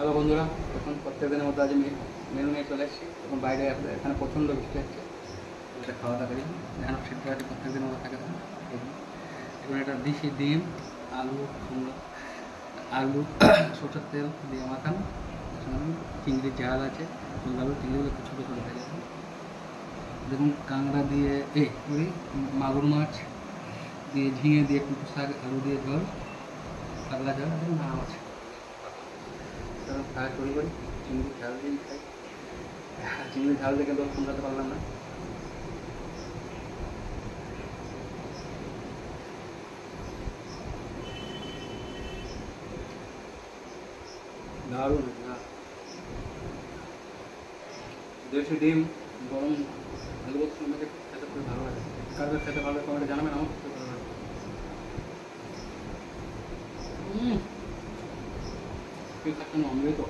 Hello বন্ধুরা, এখন প্রত্যেক দিনের মতো আজ মেনু নিয়ে চলে এসেছি। এখন বাইরে এখানে প্রচণ্ড বৃষ্টি হচ্ছে, এটা খাওয়া দাওয়া করি। এখানে সিদ্ধ আছে প্রত্যেক দিনের মতো থাকে। এখন এটা দিছি ডিম, আলু কুমড়ো, আলু সরষের তেল দিয়ে মাখানো। চিংড়ির ঝাল আছে, আলু চিংড়িগুলো একটু ছোটো ছোটো থাকে। দেখুন কাঁকড়া দিয়ে ওই মাগুর মাছ দিয়ে, ঝিঙে দিয়ে কুচু শাক, আলু দিয়ে ঝোল, পাতলা ঝোল, এবং নাম আছে। খাওয়া শুরু করি। চিংড়ির ঝাল দিয়েই খাই। চিংড়ির ঝাল দেখে তো সামলাতে পারলাম না। দারুণ না, দেশি ডিম গরম আলু ভর্তা আমাকে খেতে খুবই ভালো লাগে। কারো খেতে ভালো লাগে তোমাকে জানাবেন, আমার খুব ভালো লাগে। কি খাচ্ছেন অমৃত।